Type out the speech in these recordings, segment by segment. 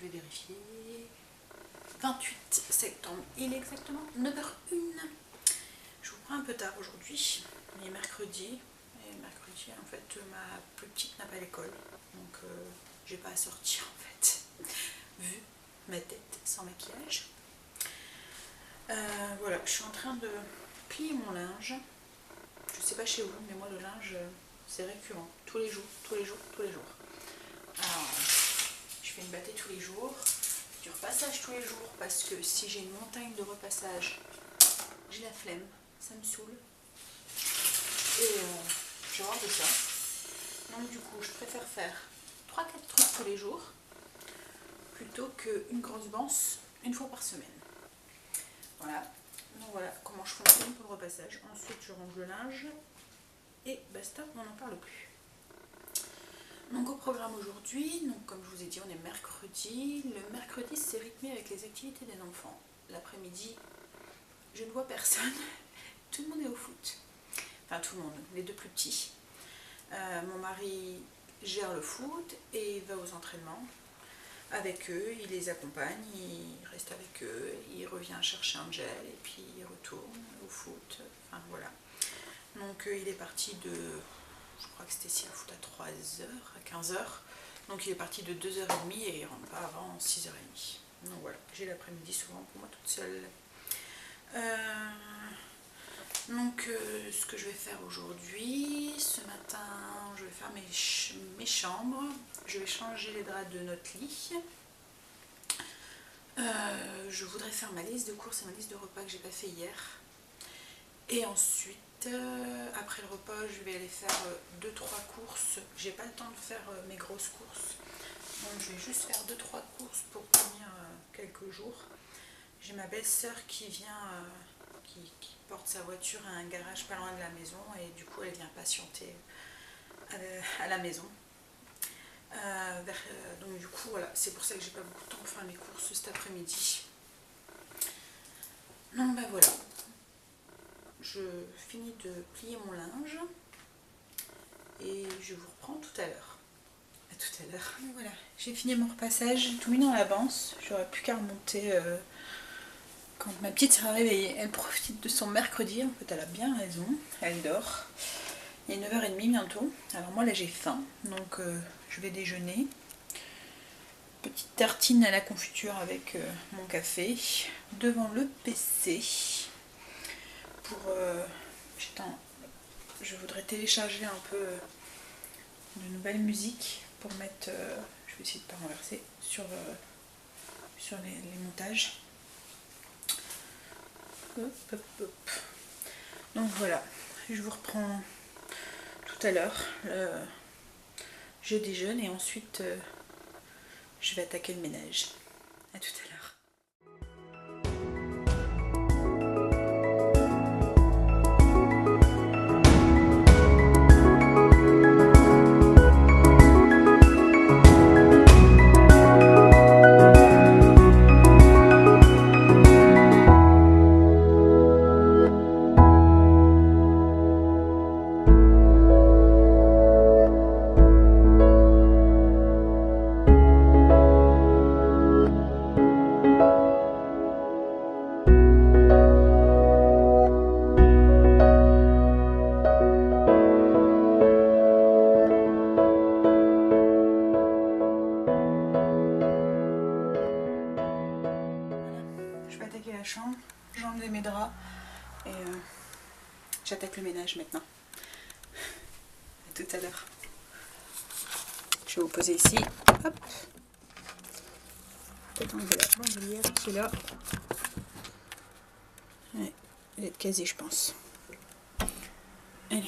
je vais vérifier, 28 septembre, il est exactement 9h01. Je vous prends un peu tard aujourd'hui, il est mercredi, et mercredi en fait ma plus petite n'a pas l'école, donc j'ai pas à sortir en fait, vu ma tête sans maquillage. Voilà, je suis en train de plier mon linge. Je sais pas chez vous, mais moi le linge c'est récurrent, tous les jours. Alors, je fais une bâtée tous les jours, du repassage tous les jours, parce que si j'ai une montagne de repassage, j'ai la flemme, ça me saoule. Et j'ai horreur de ça. Donc du coup, je préfère faire 3-4 trucs tous les jours, plutôt qu'une grosse banse une fois par semaine. Voilà, donc voilà comment je fonctionne pour le repassage. Ensuite, je range le linge et basta, on n'en parle plus. Donc au programme aujourd'hui, donc comme je vous ai dit, on est mercredi. Le mercredi, c'est rythmé avec les activités des enfants. L'après-midi, je ne vois personne. Tout le monde est au foot. Enfin tout le monde, les deux plus petits. Mon mari gère le foot et va aux entraînements avec eux, il les accompagne, il reste avec eux, il revient chercher un gel et puis il retourne au foot, enfin voilà. Donc il est parti de, je crois que c'était ici à foot à 3h, à 15h, donc il est parti de 2h30 et il rentre pas avant 6h30. Donc voilà, j'ai l'après-midi souvent pour moi toute seule. Donc ce que je vais faire aujourd'hui, ce matin je vais faire mes chambres, je vais changer les draps de notre lit, je voudrais faire ma liste de courses et ma liste de repas que j'ai pas fait hier, et ensuite après le repas je vais aller faire 2-3 courses, j'ai pas le temps de faire mes grosses courses, donc je vais juste faire 2-3 courses pour tenir quelques jours. J'ai ma belle-sœur qui vient, qui porte sa voiture à un garage pas loin de la maison et du coup elle vient patienter à la maison. Donc du coup voilà, c'est pour ça que j'ai pas beaucoup de temps pour faire mes courses cet après-midi. Donc ben voilà, je finis de plier mon linge et je vous reprends tout à l'heure. À tout à l'heure. Voilà, j'ai fini mon repassage, j'ai tout mis dans la banse, j'aurais plus qu'à remonter. Quand ma petite sera réveillée, elle profite de son mercredi, en fait elle a bien raison, elle dort. Il est 9h30 bientôt, alors moi là j'ai faim, donc je vais déjeuner. Petite tartine à la confiture avec mon café, devant le PC. Pour, je voudrais télécharger un peu de nouvelles musiques pour mettre, je vais essayer de ne pas renverser, sur les montages. Hop, hop, hop. Donc voilà, je vous reprends tout à l'heure. Je déjeune et ensuite je vais attaquer le ménage. À tout à l'heure. attaqué la chambre, j'ai enlevé mes draps et j'attaque le ménage maintenant. À tout à l'heure. Je vais vous poser ici. Hop. Peut-être enlever la bandoulière qui est là. Ouais, elle est quasi, je pense. Allez.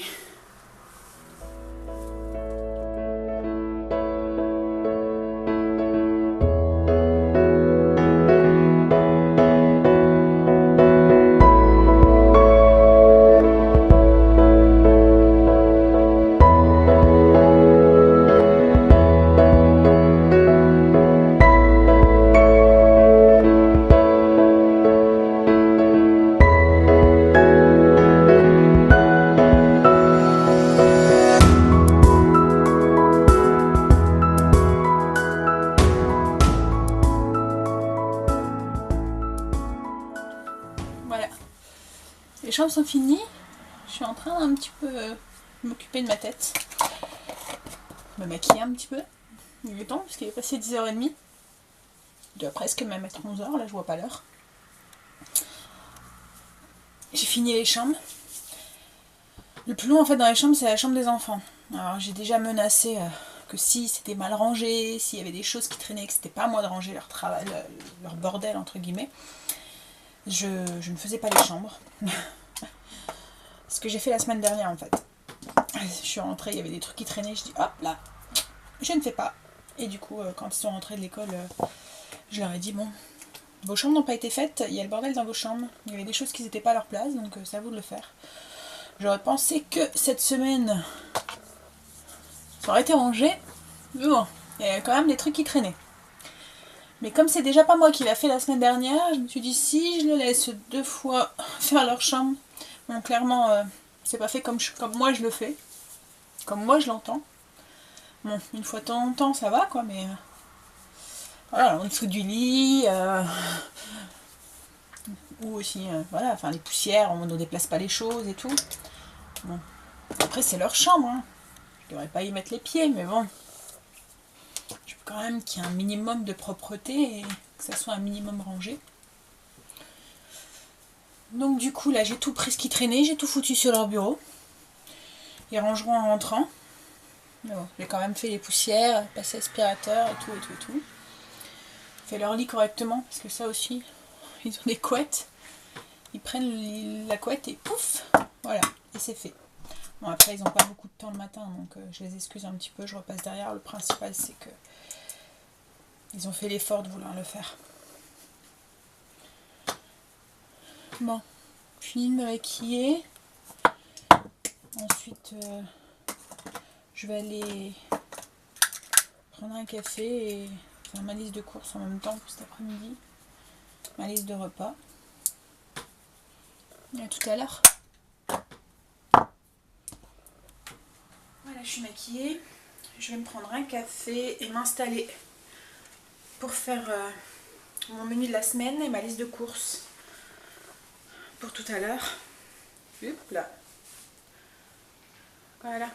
Voilà, les chambres sont finies. Je suis en train d'un petit peu m'occuper de ma tête, me maquiller un petit peu. Il est temps parce qu'il est passé 10h30. Il doit presque même être 11h, là je vois pas l'heure. J'ai fini les chambres. Le plus long en fait dans les chambres, c'est la chambre des enfants. Alors j'ai déjà menacé que si c'était mal rangé, s'il y avait des choses qui traînaient, que c'était pas à moi de ranger leur travail, leur bordel entre guillemets. Je ne faisais pas les chambres. Ce que j'ai fait la semaine dernière en fait. Je suis rentrée, il y avait des trucs qui traînaient, je dis hop là, je ne fais pas. Et du coup, quand ils sont rentrés de l'école, je leur ai dit bon, vos chambres n'ont pas été faites, il y a le bordel dans vos chambres. Il y avait des choses qui n'étaient pas à leur place, donc c'est à vous de le faire. J'aurais pensé que cette semaine, ça aurait été rangé, mais bon, il y a quand même des trucs qui traînaient. Mais comme c'est déjà pas moi qui l'a fait la semaine dernière, je me suis dit si je le laisse 2 fois faire leur chambre, bon clairement c'est pas fait comme moi je le fais, comme moi je l'entends. Bon, une fois de temps en temps ça va quoi, mais voilà, en dessous du lit, ou aussi voilà, enfin les poussières, on ne déplace pas les choses et tout. Bon. Après c'est leur chambre, hein. Je devrais pas y mettre les pieds, mais bon. Je veux quand même qu'il y ait un minimum de propreté et que ça soit un minimum rangé. Donc du coup là j'ai tout pris ce qui traînait, j'ai tout foutu sur leur bureau. Ils rangeront en rentrant. Mais bon, j'ai quand même fait les poussières, passé aspirateur et tout et tout et tout. Fait leur lit correctement, parce que ça aussi, ils ont des couettes. Ils prennent la couette et pouf, voilà, et c'est fait. Bon après ils n'ont pas beaucoup de temps le matin, donc je les excuse un petit peu, je repasse derrière. Le principal c'est que ils ont fait l'effort de vouloir le faire. Bon, je finis de me maquiller. Ensuite, je vais aller prendre un café et faire ma liste de courses en même temps pour cet après-midi. Ma liste de repas. Et à tout à l'heure. Voilà, je suis maquillée. Je vais me prendre un café et m'installer pour faire mon menu de la semaine et ma liste de courses pour tout à l'heure. Hop là. Voilà.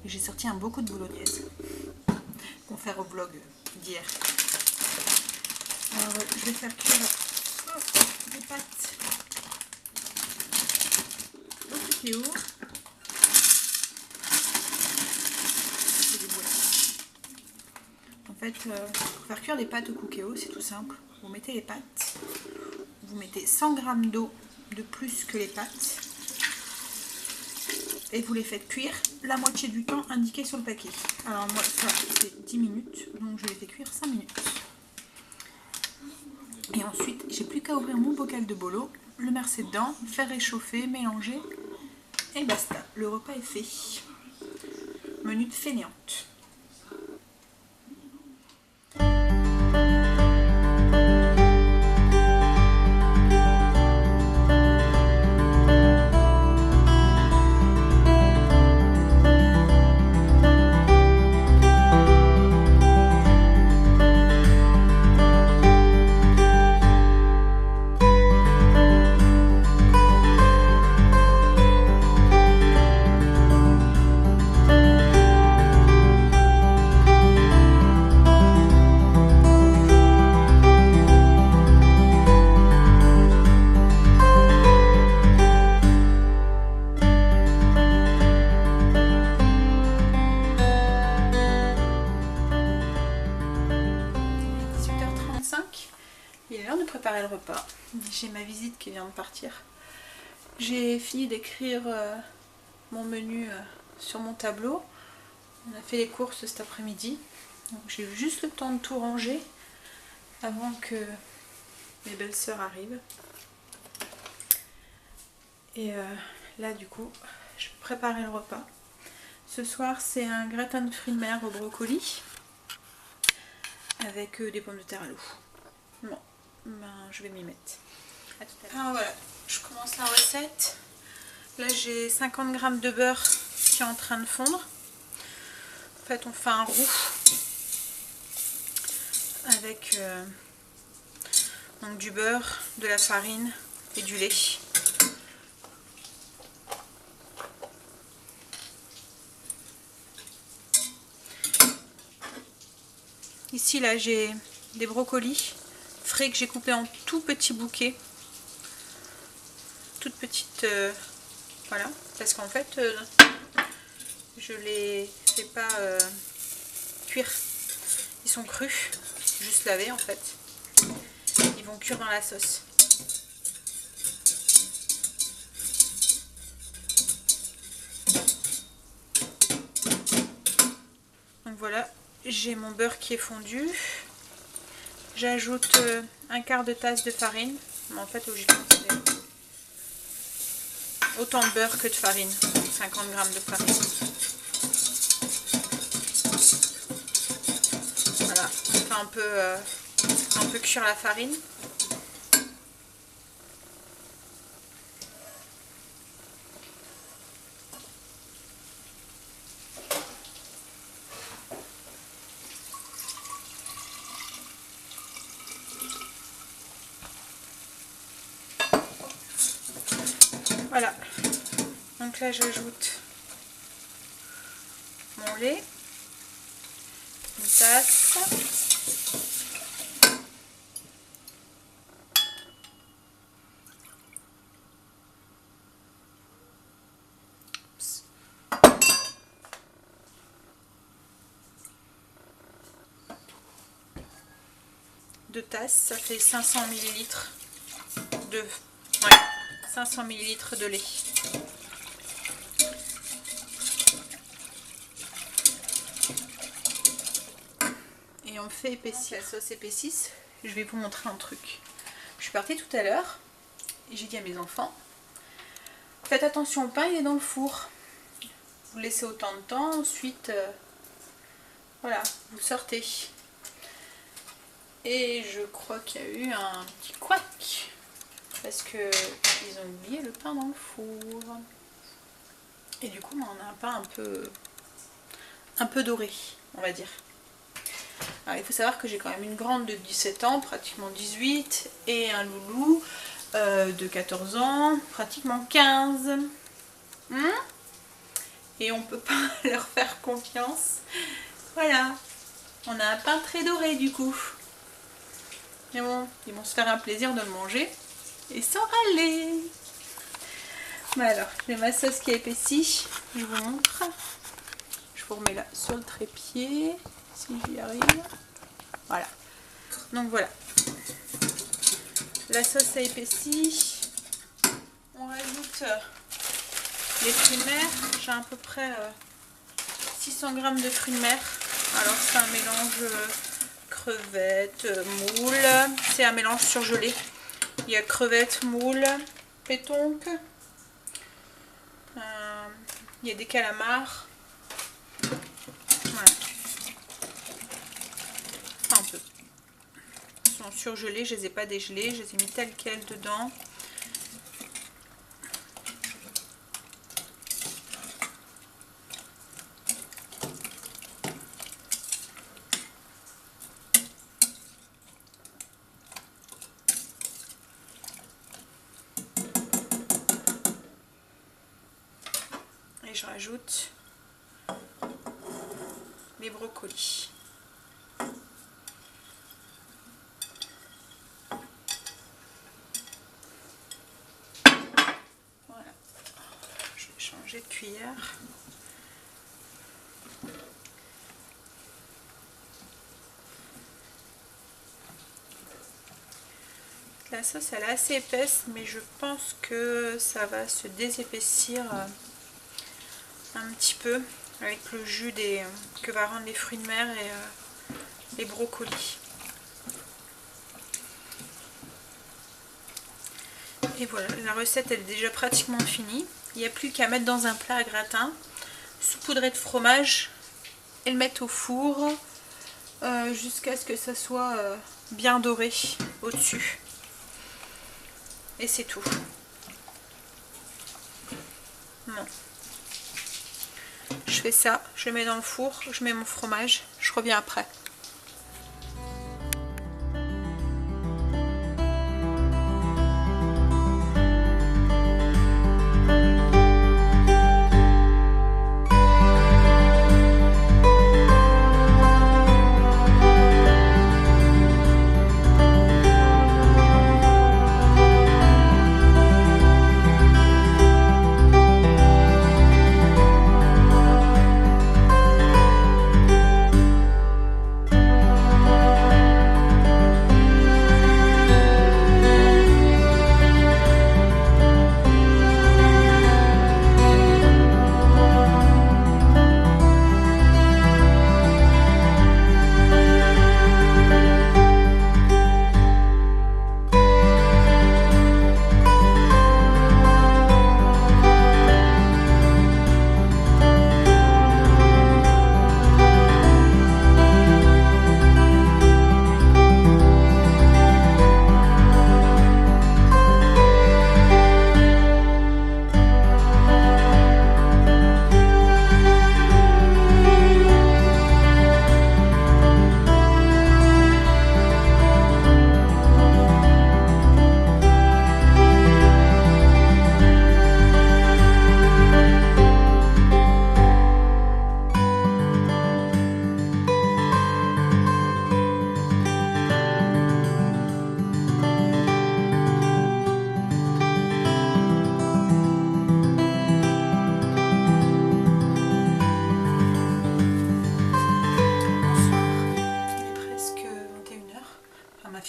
J'ai sorti un beaucoup de bolognaise confère au vlog d'hier. Alors je vais faire cuire des pâtes au cookéo. En fait, pour faire cuire des pâtes au cookéo, c'est tout simple. Vous mettez les pâtes, vous mettez 100 g d'eau de plus que les pâtes et vous les faites cuire la moitié du temps indiqué sur le paquet. Alors moi ça c'est 10 minutes, donc je les fais cuire 5 minutes. Et ensuite j'ai plus qu'à ouvrir mon bocal de bolo, le verser dedans, faire réchauffer, mélanger et basta, le repas est fait. Menu de fainéante. Il est l'heure de préparer le repas. J'ai ma visite qui vient de partir. J'ai fini d'écrire mon menu sur mon tableau. On a fait les courses cet après-midi. J'ai eu juste le temps de tout ranger avant que mes belles-sœurs arrivent. Et là du coup, je vais préparer le repas. Ce soir c'est un gratin de fruits de mer au brocoli avec des pommes de terre à l'eau. Bon, ben, je vais m'y mettre. À tout à l'heure. Alors voilà, je commence la recette. Là j'ai 50 g de beurre qui est en train de fondre. En fait on fait un roux avec donc du beurre, de la farine et du lait. Ici là j'ai des brocolis frais que j'ai coupés en tout petits bouquets, toutes petites, voilà, parce qu'en fait je les fais pas cuire, ils sont crus, juste lavés en fait, ils vont cuire dans la sauce. Donc voilà, j'ai mon beurre qui est fondu. J'ajoute un quart de tasse de farine. Mais en fait, j'ai autant de beurre que de farine. Donc 50 g de farine. Voilà, on fait un peu cuire la farine. Voilà, donc là j'ajoute mon lait, une tasse, deux tasses, ça fait 500 ml de... Ouais. 500 ml de lait. Et on fait épaissir. La sauce épaississe, je vais vous montrer un truc. Je suis partie tout à l'heure et j'ai dit à mes enfants, faites attention au pain, il est dans le four. Vous laissez autant de temps, ensuite voilà, vous sortez. Et je crois qu'il y a eu un petit couac. Parce que ils ont oublié le pain dans le four. Et du coup, on a un pain un peu doré, on va dire. Alors, il faut savoir que j'ai quand même une grande de 17 ans, pratiquement 18, et un loulou de 14 ans, pratiquement 15. Et on peut pas leur faire confiance. Voilà. On a un pain très doré du coup. Mais bon, ils vont se faire un plaisir de le manger. Et sans râler. Bon alors, j'ai ma sauce qui est épaissie, je vous montre. Je vous remets là sur le trépied, si j'y arrive. Voilà. Donc voilà. La sauce a épaissi. On rajoute les fruits de mer. J'ai à peu près 600 g de fruits de mer. Alors c'est un mélange crevettes, moules. C'est un mélange surgelé. Il y a crevettes, moules, pétonque. Il y a des calamars. Voilà. Un peu. Ils sont surgelés, je les ai pas dégelés, je les ai mis tels quels dedans. Et je rajoute les brocolis. Voilà. Je vais changer de cuillère. La sauce elle est assez épaisse, mais je pense que ça va se désépaissir un petit peu avec le jus que va rendre les fruits de mer et les brocolis. Et voilà, la recette elle est déjà pratiquement finie. Il n'y a plus qu'à mettre dans un plat à gratin, saupoudrer de fromage et le mettre au four jusqu'à ce que ça soit bien doré au-dessus. Et c'est tout. Non. Je fais ça, je le mets dans le four, je mets mon fromage, je reviens après.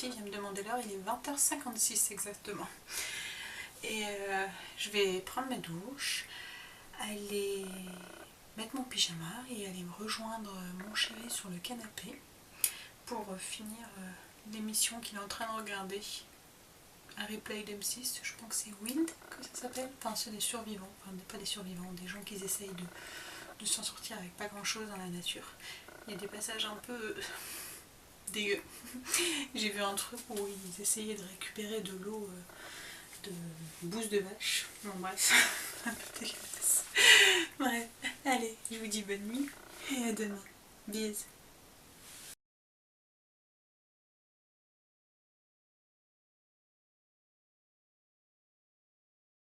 Vient me demander l'heure, il est 20h56 exactement. Et je vais prendre ma douche, aller mettre mon pyjama et aller me rejoindre mon chéri sur le canapé pour finir l'émission qu'il est en train de regarder. Un replay d'M6, je pense que c'est Wind que ça s'appelle. Enfin c'est des survivants, enfin pas des survivants, des gens qui essayent de s'en sortir avec pas grand chose dans la nature. Il y a des passages un peu dégueu. J'ai vu un truc où ils essayaient de récupérer de l'eau de bouse de vache. Bon bref, un peu dégueulasse. Bref, allez, je vous dis bonne nuit et à demain. Bisous.